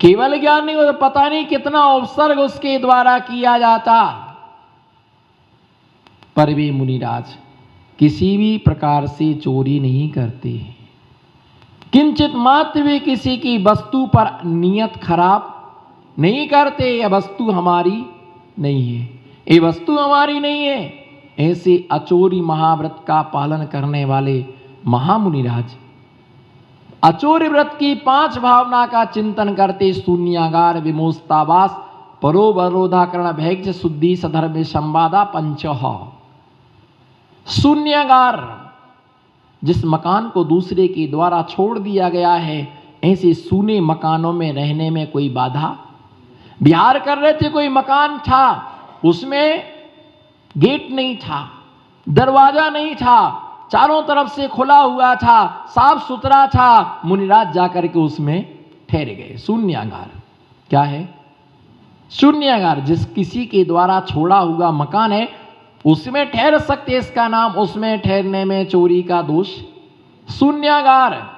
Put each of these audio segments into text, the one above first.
केवल ज्ञान नहीं, पता नहीं कितना उपसर्ग उसके द्वारा किया जाता, पर वे मुनिराज किसी भी प्रकार से चोरी नहीं करते, किंचित मात्र भी किसी की वस्तु पर नियत खराब नहीं करते। यह वस्तु हमारी नहीं है, ये वस्तु हमारी नहीं है। ऐसे अचोरी महाव्रत का पालन करने वाले महामुनिराज अचोरी व्रत की 5 भावना का चिंतन करते शून्यागार विमोस्तावास परोवरोधाकरण भैक्ष शुद्धि सधर्म संवादा पंचह। शून्यागार, जिस मकान को दूसरे के द्वारा छोड़ दिया गया है, ऐसे सूने मकानों में रहने में कोई बाधा। बिहार कर रहे थे, कोई मकान था, उसमें गेट नहीं था, दरवाजा नहीं था, चारों तरफ से खुला हुआ था, साफ सुथरा था। मुनिराज जाकर के उसमें ठहर गए। शून्यागार क्या है? शून्यागार जिस किसी के द्वारा छोड़ा हुआ मकान है उसमें ठहर सकते, इसका नाम उसमें ठहरने में चोरी का दोष। शून्यागार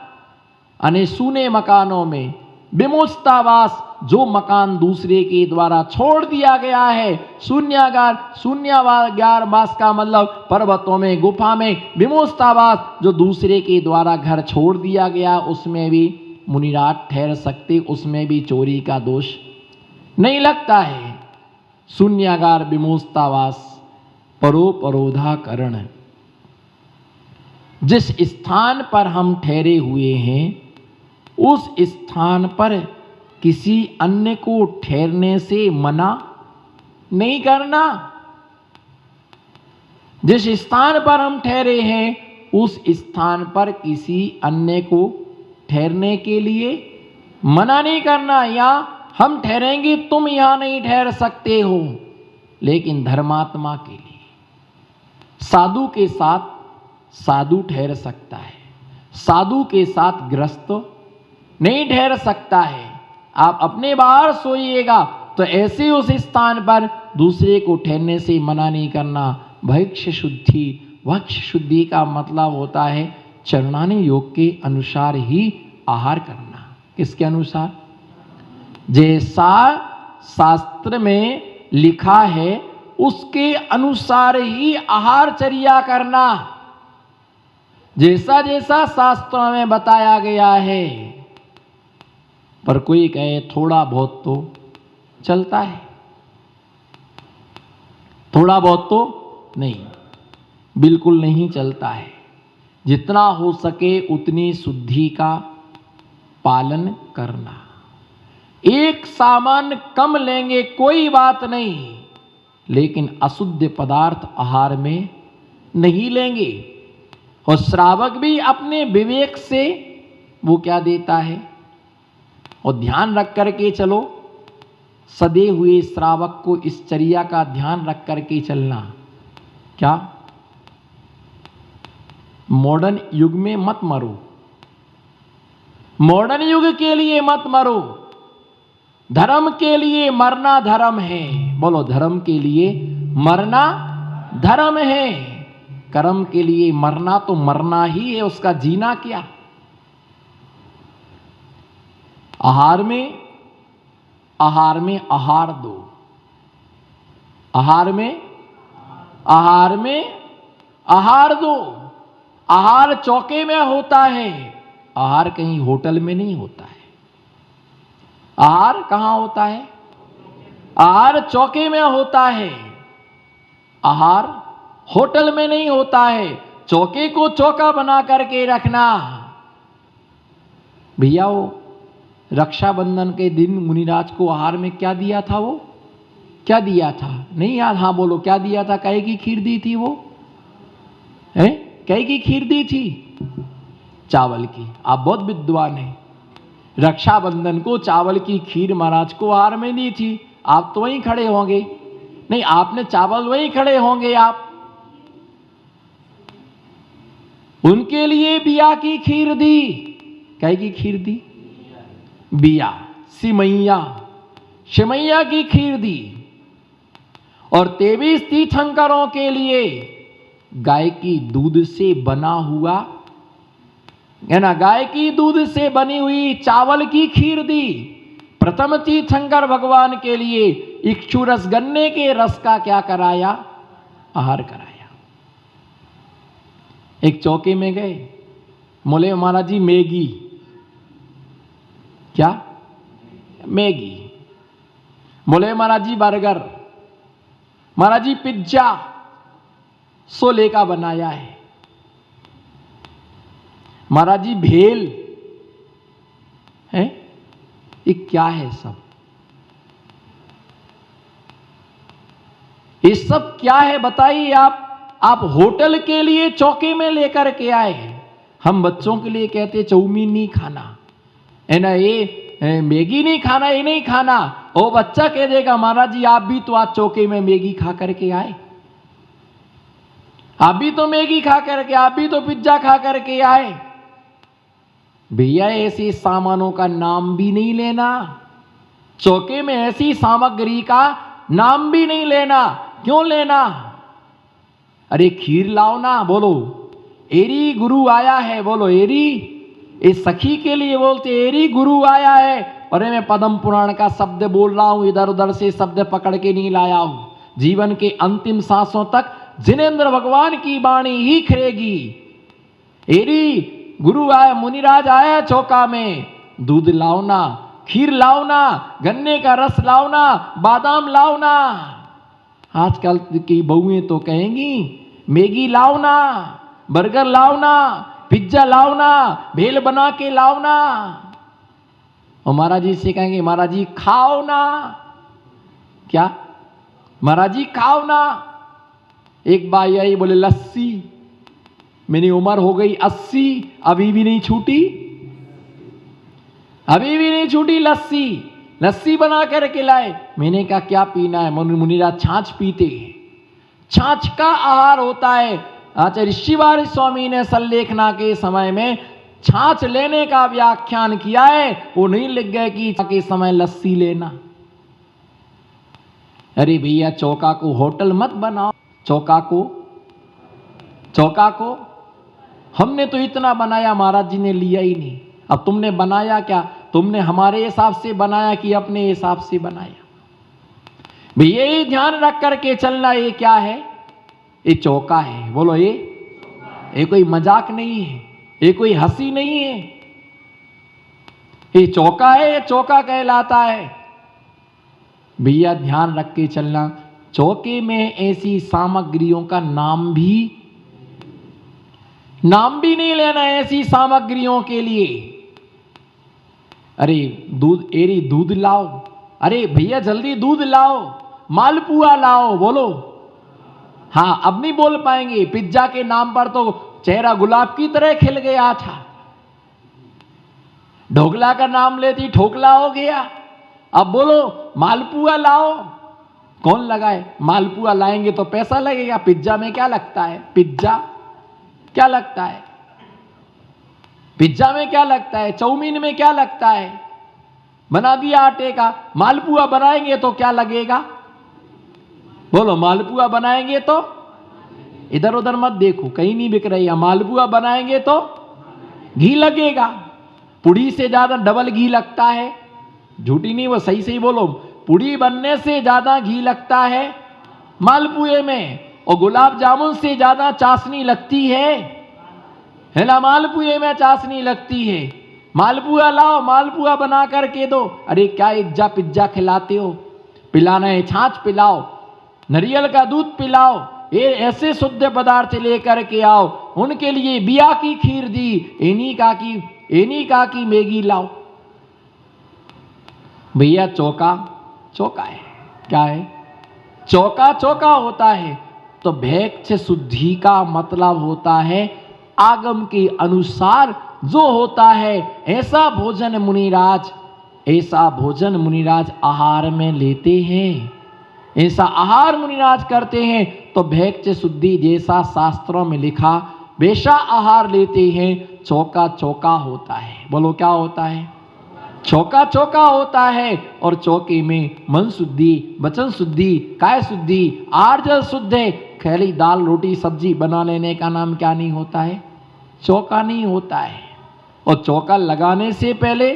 अने सूने मकानों में विमोचतावास, जो मकान दूसरे के द्वारा छोड़ दिया गया है। शून्यागार, शून्यागार वास का मतलब पर्वतों में, गुफा में। विमोचतावास, जो दूसरे के द्वारा घर छोड़ दिया गया, उसमें भी मुनिराज ठहर सकते, उसमें भी चोरी का दोष नहीं लगता है। शून्यागार विमोचतावास परोपरोधाकरण, जिस स्थान पर हम ठहरे हुए हैं उस स्थान पर किसी अन्य को ठहरने से मना नहीं करना। जिस स्थान पर हम ठहरे हैं उस स्थान पर किसी अन्य को ठहरने के लिए मना नहीं करना। या हम ठहरेंगे, तुम यहां नहीं ठहर सकते हो। लेकिन धर्मात्मा के लिए, साधु के साथ साधु ठहर सकता है, साधु के साथ गृहस्थ नहीं ठहर सकता है। आप अपने बाहर सोइएगा तो ऐसे उस स्थान पर दूसरे को ठहरने से मना नहीं करना। भैक्ष शुद्धि, भक्ष शुद्धि का मतलब होता है चरणानी योग के अनुसार ही आहार करना। किसके अनुसार? जैसा शास्त्र में लिखा है उसके अनुसार ही आहारचर्या करना, जैसा जैसा शास्त्रों में बताया गया है। पर कोई कहे थोड़ा बहुत तो चलता है, थोड़ा बहुत तो नहीं, बिल्कुल नहीं चलता है। जितना हो सके उतनी शुद्धि का पालन करना। एक सामान कम लेंगे कोई बात नहीं, लेकिन अशुद्ध पदार्थ आहार में नहीं लेंगे। और श्रावक भी अपने विवेक से वो क्या देता है, और ध्यान रख करके चलो। सदे हुए श्रावक को इस चर्या का ध्यान रख करके चलना। क्या? मॉडर्न युग में मत मरो, मॉडर्न युग के लिए मत मरो। धर्म के लिए मरना धर्म है। बोलो, धर्म के लिए मरना धर्म है। कर्म के लिए मरना तो मरना ही है, उसका जीना क्या? आहार में आहार दो, आहार में आहार दो। आहार चौके में होता है, आहार कहीं होटल में नहीं होता है। आहार कहां होता है? आहार चौके में होता है, आहार होटल में नहीं होता है। चौके को चौका बना करके रखना। भैया, वो रक्षाबंधन के दिन मुनिराज को आहार में क्या दिया था? वो क्या दिया था? नहीं याद? हाँ बोलो, क्या दिया था? कहे की खीर दी थी वो है? कहे की खीर दी थी, चावल की। आप बहुत विद्वान हैं। रक्षाबंधन को चावल की खीर महाराज को आहार में दी थी। आप तो वहीं खड़े होंगे। नहीं, आपने चावल वहीं खड़े होंगे आप। उनके लिए बिया की खीर दी। कहे की खीर दी? बिया, सिमैया की खीर दी। और 23 तीर्थंकरों के लिए गाय की दूध से बना हुआ है ना, गाय की दूध से बनी हुई चावल की खीर दी। प्रथम तीर्थंकर भगवान के लिए इक्षु रस गन्ने के रस का क्या कराया? आहार कराया। एक चौके में गए, बोले महाराज जी मैगी। क्या? मैगी। बोले महाराज जी बर्गर। महाराज जी पिज्जा सोले का बनाया है। महाराज जी भेल है। ये क्या है सब? ये सब क्या है बताइए आप होटल के लिए चौके में लेकर के आए हैं। हम बच्चों के लिए कहते चाउमीन नहीं खाना है ना, ये मैगी नहीं खाना, ये नहीं खाना। वो बच्चा कह देगा महाराज जी आप भी तो आज चौके में मैगी खा करके आए, आप भी तो मैगी खा करके, आप भी तो पिज्जा खा करके आए। भैया ऐसे सामानों का नाम भी नहीं लेना, चौके में ऐसी सामग्री का नाम भी नहीं लेना। क्यों लेना? अरे खीर लाओ ना, बोलो एरी गुरु आया है, बोलो एरी। इस सखी के लिए बोलते एरी गुरु आया है। अरे मैं पद्म पुराण का शब्द बोल रहा हूं, इधर उधर से शब्द पकड़ के नहीं लाया हूं। जीवन के अंतिम सांसों तक जिनेंद्र भगवान की वाणी ही खरेगी। एरी गुरु आया, मुनिराज आया चौका में, दूध लाओ ना, खीर लाओ ना, गन्ने का रस लाओ ना, बादाम लाओ ना। आजकल की बहुएं तो कहेंगी मैगी लाओ ना, बर्गर लाओ ना, पिज्जा लाओ ना, भेल बना के लाओ ना। और महाराज जी से कहेंगे महाराज जी खाओ ना। क्या? महाराज जी खाओ ना। एक बाई आई बोले लस्सी, मेरी उम्र हो गई 80, अभी भी नहीं छूटी, अभी भी नहीं छूटी लस्सी। लस्सी बना कर के लाए। मैंने कहा क्या पीना है? मुनिराज छाछ पीते हैं। छाछ का आहार होता है। आचार्य ऋषिवार स्वामी ने सल्लेखना के समय में छाछ लेने का व्याख्यान किया है। वो नहीं लिख गए कि के समय लस्सी लेना। अरे भैया चौका को होटल मत बनाओ, चौका को हमने तो इतना बनाया, महाराज जी ने लिया ही नहीं। अब तुमने बनाया क्या? तुमने हमारे हिसाब से बनाया कि अपने हिसाब से बनाया? भैया ये ध्यान रख करके चलना। ये क्या है? ये चौका है। बोलो ये कोई मजाक नहीं है, ये कोई हंसी नहीं है। ये चौका है, ये चौका कहलाता है। भैया ध्यान रख के चलना। चौके में ऐसी सामग्रियों का नाम भी नहीं लेना ऐसी सामग्रियों के लिए। अरे दूध, एरी दूध लाओ। अरे भैया जल्दी दूध लाओ, मालपुआ लाओ। बोलो हाँ, अब नहीं बोल पाएंगे। पिज्जा के नाम पर तो चेहरा गुलाब की तरह खिल गया था। ढोकला का नाम लेती ठोकला हो गया। अब बोलो मालपुआ लाओ। कौन लगाए? मालपुआ लाएंगे तो पैसा लगेगा। पिज्जा में क्या लगता है? पिज्जा क्या लगता है? पिज्जा में क्या लगता है? चाउमीन में क्या लगता है? बना दिया आटे का। मालपुआ बनाएंगे तो क्या लगेगा? बोलो मालपुआ बनाएंगे तो, इधर उधर मत देखो, कहीं नहीं बिक रही है। मालपुआ बनाएंगे तो घी लगेगा। पुड़ी से ज्यादा डबल घी लगता है। झूठी नहीं, वो सही सही बोलो। पुड़ी बनने से ज्यादा घी लगता है मालपुए में, और गुलाब जामुन से ज्यादा चाशनी लगती है ना? मालपुए में चाशनी लगती है। मालपुआ लाओ, मालपुआ बना करके दो। अरे क्या इज्जा पिज्जा खिलाते हो? पिलाना है छाछ पिलाओ, नारियल का दूध पिलाओ, ये ऐसे शुद्ध पदार्थ लेकर के आओ। उनके लिए बिया की खीर दी, एनी का की मैगी लाओ। भैया चौका है। क्या है? चौका होता है। तो भैक्ष शुद्धि का मतलब होता है आगम के अनुसार जो होता है ऐसा भोजन मुनिराज आहार में लेते हैं, ऐसा आहार मुनिराज करते हैं। तो भैक्ष शुद्धि जैसा शास्त्रों में लिखा वैसा आहार लेते हैं। चौका होता है। बोलो क्या होता है? चौका होता है। और चौके में मन शुद्धि, वचन शुद्धि, काय शुद्धि, आर्जन शुद्ध है। खाली दाल रोटी सब्जी बना लेने का नाम क्या नहीं होता है? चौका नहीं होता है। और चौका लगाने से पहले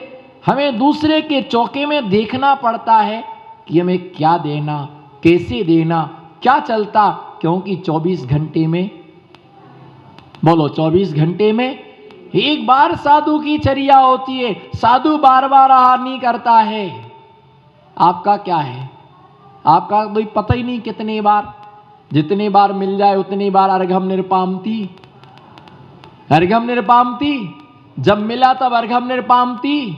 हमें दूसरे के चौके में देखना पड़ता है कि हमें क्या देना, कैसे देना, क्या चलता, क्योंकि 24 घंटे में, बोलो 24 घंटे में एक बार साधु की चर्या होती है। साधु बार बार आहार नहीं करता है। आपका क्या है? आपका तो पता ही नहीं कितने बार, जितने बार मिल जाए उतनी बार अर्घम निरपामती, अर्घम निरपामती। जब मिला तब अर्घम निरपामती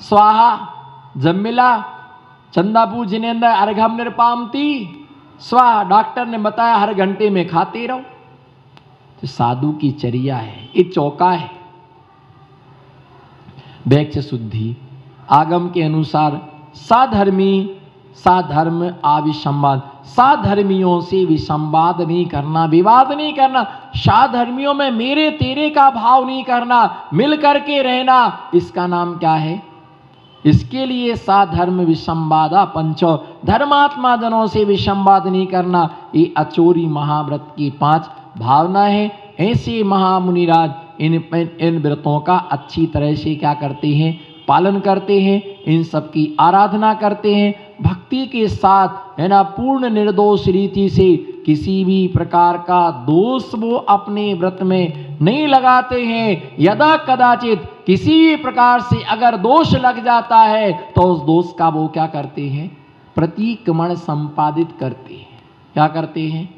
स्वाहा, जब मिला चंदापुर जिनेंद्र अर्घम निरपामती स्वाहा। डॉक्टर ने बताया हर घंटे में खाते रहो। तो साधु की चर्या है, ये चौका है। वैक्ष शुद्धि आगम के अनुसार साधर्मी, साधर्म आविसंवाद, साधर्मियों से विसंवाद नहीं करना, विवाद नहीं करना, साधर्मियों में मेरे तेरे का भाव नहीं करना, मिल करके रहना, इसका नाम क्या है? इसके लिए साधर्म विसंवादा पंचो, धर्मात्मा जनों से विसंवाद नहीं करना। ये अचोरी महाव्रत की 5 भावना है। ऐसे महामुनिराज इन व्रतों का अच्छी तरह से क्या करते हैं? पालन करते हैं, इन सब की आराधना करते हैं भक्ति के साथ, है ना, पूर्ण निर्दोष रीति से। किसी भी प्रकार का दोष वो अपने व्रत में नहीं लगाते हैं। यदा कदाचित किसी भी प्रकार से अगर दोष लग जाता है तो उस दोष का वो क्या करते हैं? प्रतिक्रमण संपादित करते हैं। क्या करते हैं?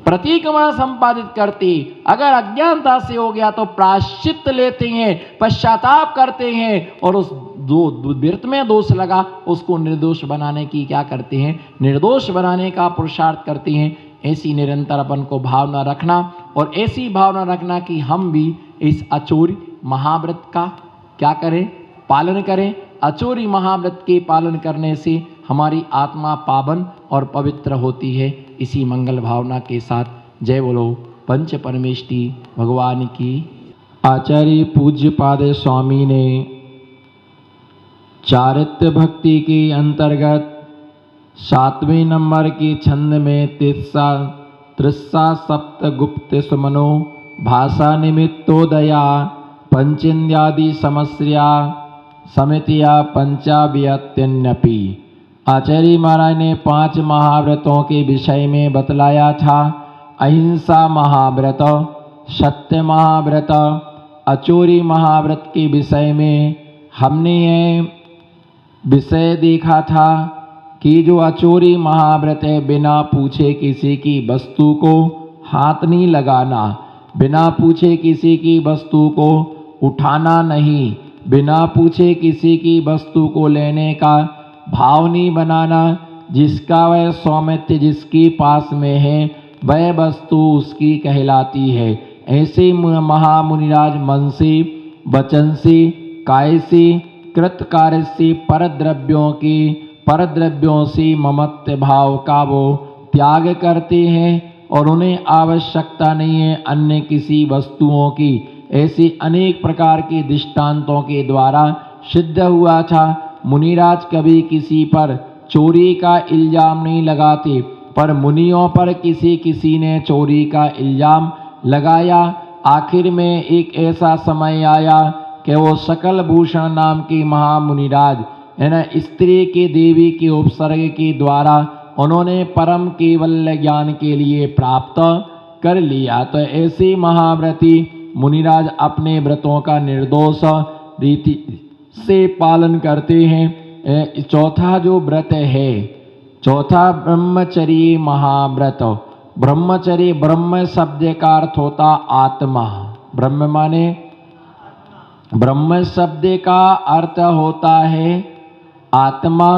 प्रतिक्रमण संपादित करते। अगर अज्ञानता से हो गया तो प्रायश्चित लेते हैं, पश्चाताप करते हैं, और उस जो व्रत में दोष लगा उसको निर्दोष बनाने की क्या करते हैं? निर्दोष बनाने का पुरुषार्थ करते हैं। ऐसी निरंतर अपन को भावना रखना, और ऐसी भावना रखना कि हम भी इस अचोरी महाव्रत का क्या करें? पालन करें। अचोरी महाव्रत के पालन करने से हमारी आत्मा पावन और पवित्र होती है। इसी मंगल भावना के साथ जय बोलो पंच परमेष्टि भगवान की। आचार्य पूज्य पाद स्वामी ने चारित्र भक्ति के अंतर्गत 7वें नंबर के छंद में तृस्सा सप्त गुप्त सुमनो भाषा निमित्तोदया पंचेन्द्रियादि समस्या समितिया पंचाव्यत्यन्यपि। आचार्य महाराज ने 5 महाव्रतों के विषय में बतलाया था। अहिंसा महाव्रत, सत्य महाव्रत, अचोरी महाव्रत के विषय में हमने ये विषय देखा था कि जो अचोरी महाव्रत है, बिना पूछे किसी की वस्तु को हाथ नहीं लगाना, बिना पूछे किसी की वस्तु को उठाना नहीं, बिना पूछे किसी की वस्तु को लेने का भाव नहीं बनाना। जिसका वह स्वामित्व जिसके पास में है वह वस्तु उसकी कहलाती है। ऐसे महामुनिराज मन से, वचन से, काय से, कृत कार्य से, परद्रव्यों से ममत्व भाव का वो त्याग करते हैं और उन्हें आवश्यकता नहीं है अन्य किसी वस्तुओं की। ऐसे अनेक प्रकार के दृष्टांतों के द्वारा सिद्ध हुआ था। मुनिराज कभी किसी पर चोरी का इल्जाम नहीं लगाते, पर मुनियों पर किसी ने चोरी का इल्जाम लगाया। आखिर में एक ऐसा समय आया कि वो सकल भूषण नाम के महामुनिराज, है ना, स्त्री के देवी के उपसर्ग के द्वारा उन्होंने परम केवल ज्ञान के लिए प्राप्त कर लिया। तो ऐसे महाव्रती मुनिराज अपने व्रतों का निर्दोष रीति से पालन करते हैं। चौथा जो व्रत है, चौथा ब्रह्मचर्य महाव्रत। ब्रह्मचर्य, ब्रह्म शब्द का अर्थ होता आत्मा। ब्रह्म माने, ब्रह्म शब्द का अर्थ होता है आत्मा,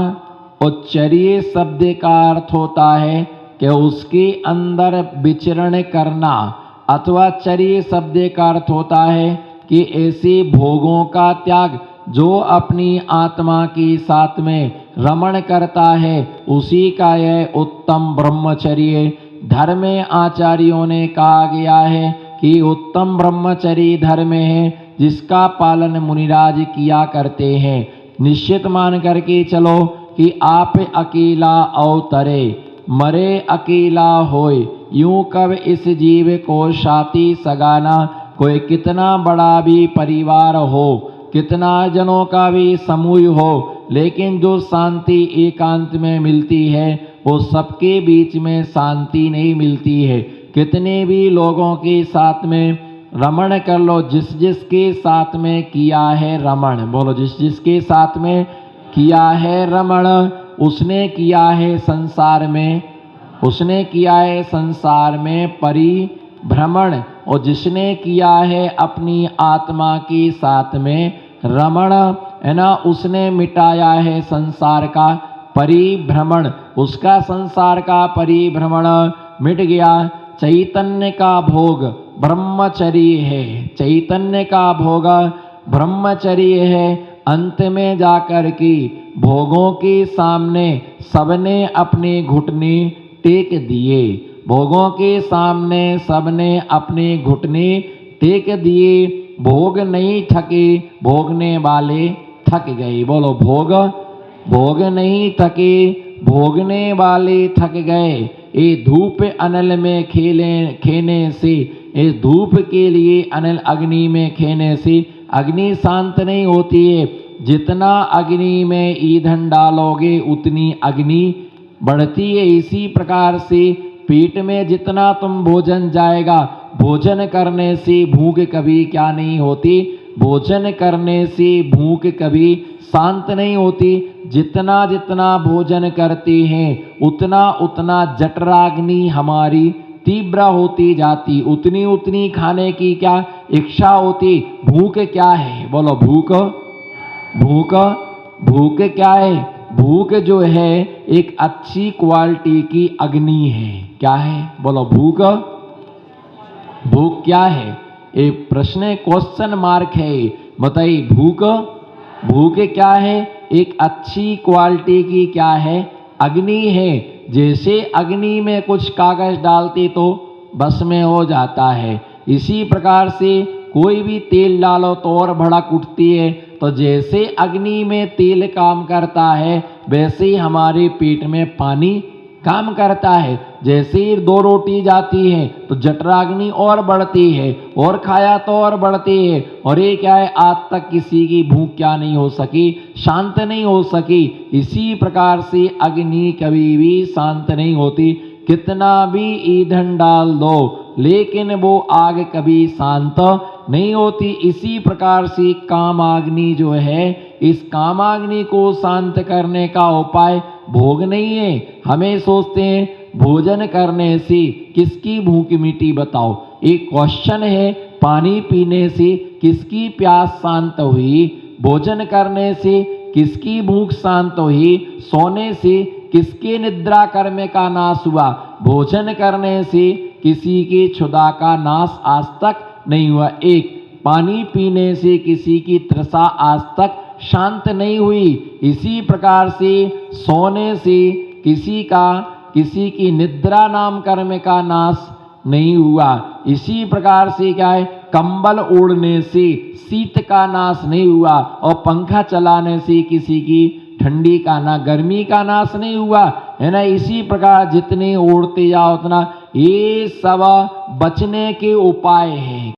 और चर्य शब्द का अर्थ होता है कि उसके अंदर विचरण करना, अथवा चर्य शब्द का अर्थ होता है कि ऐसे भोगों का त्याग जो अपनी आत्मा के साथ में रमण करता है, उसी का यह उत्तम ब्रह्मचर्य धर्म आचार्यों ने कहा गया है कि उत्तम ब्रह्मचर्य धर्म है जिसका पालन मुनिराज किया करते हैं। निश्चित मान करके चलो कि आप अकेला अवतरे, मरे अकेला होए, यूं कब इस जीव को साथी सगाना। कोई कितना बड़ा भी परिवार हो, कितना जनों का भी समूह हो, लेकिन जो शांति एकांत में मिलती है वो सबके बीच में शांति नहीं मिलती है। कितने भी लोगों के साथ में रमण कर लो, जिस जिसके साथ में किया है रमण, बोलो जिस जिसके साथ में किया है रमण, उसने किया है संसार में, उसने किया है संसार में परिभ्रमण। और जिसने किया है अपनी आत्मा के साथ में रमण, है ना, उसने मिटाया है संसार का परिभ्रमण, उसका संसार का परिभ्रमण मिट गया। चैतन्य का भोग ब्रह्मचर्य है, चैतन्य का भोग ब्रह्मचर्य है। अंत में जाकर के भोगों के सामने सबने अपने घुटने टेक दिए, भोगों के सामने सबने अपने घुटने टेक दिए। भोग नहीं थके, भोगने वाले थक गए। बोलो भोग नहीं थके, भोगने वाले थक गए। ये धूप अनल में खेने से, इस धूप के लिए अनल अग्नि में खेने से अग्नि शांत नहीं होती है। जितना अग्नि में ईंधन डालोगे उतनी अग्नि बढ़ती है। इसी प्रकार से पेट में जितना तुम भोजन जाएगा, भोजन करने से भूख कभी क्या नहीं होती, भोजन करने से भूख कभी शांत नहीं होती। जितना जितना भोजन करते हैं उतना उतना जठराग्नि हमारी तीव्र होती जाती, उतनी उतनी खाने की क्या इच्छा होती। भूख क्या है, बोलो भूख क्या है? भूख जो है एक अच्छी क्वालिटी की अग्नि है। क्या है, बोलो भूख क्या है? एक प्रश्न, क्वेश्चन मार्क है। बताइए भूख क्या है? एक अच्छी क्वालिटी की क्या है? अग्नि है। जैसे अग्नि में कुछ कागज डालते तो बस में हो जाता है, इसी प्रकार से कोई भी तेल डालो तो और भड़क उठती है। तो जैसे अग्नि में तेल काम करता है वैसे ही हमारे पेट में पानी काम करता है। जैसे ही 2 रोटी जाती है तो जठराग्नि और बढ़ती है, और खाया तो और बढ़ती है। और ये क्या है, आज तक किसी की भूख क्या नहीं हो सकी, शांत नहीं हो सकी। इसी प्रकार से अग्नि कभी भी शांत नहीं होती। कितना भी ईंधन डाल दो लेकिन वो आग कभी शांत नहीं होती। इसी प्रकार से कामाग्नि जो है, इस कामाग्नि को शांत करने का उपाय भोग नहीं है। हमें सोचते हैं भोजन करने से किसकी भूख मिटी, बताओ। एक क्वेश्चन है, पानी पीने से किसकी प्यास शांत हुई, भोजन करने से किसकी भूख शांत हुई, सोने से किसके निद्रा कर्म का नाश हुआ, भोजन करने से किसी की क्षुधा का नाश आज तक नहीं हुआ। एक पानी पीने से किसी की तृषा आज तक शांत नहीं हुई। इसी प्रकार से सोने से किसी की निद्रा नाम कर्म का नाश नहीं हुआ। इसी प्रकार से क्या है, कंबल ओढ़ने से शीत का नाश नहीं हुआ, और पंखा चलाने से किसी की ठंडी का ना गर्मी का नाश नहीं हुआ, है ना। इसी प्रकार जितने ओढ़ते जाओ उतना, ये सब बचने के उपाय हैं।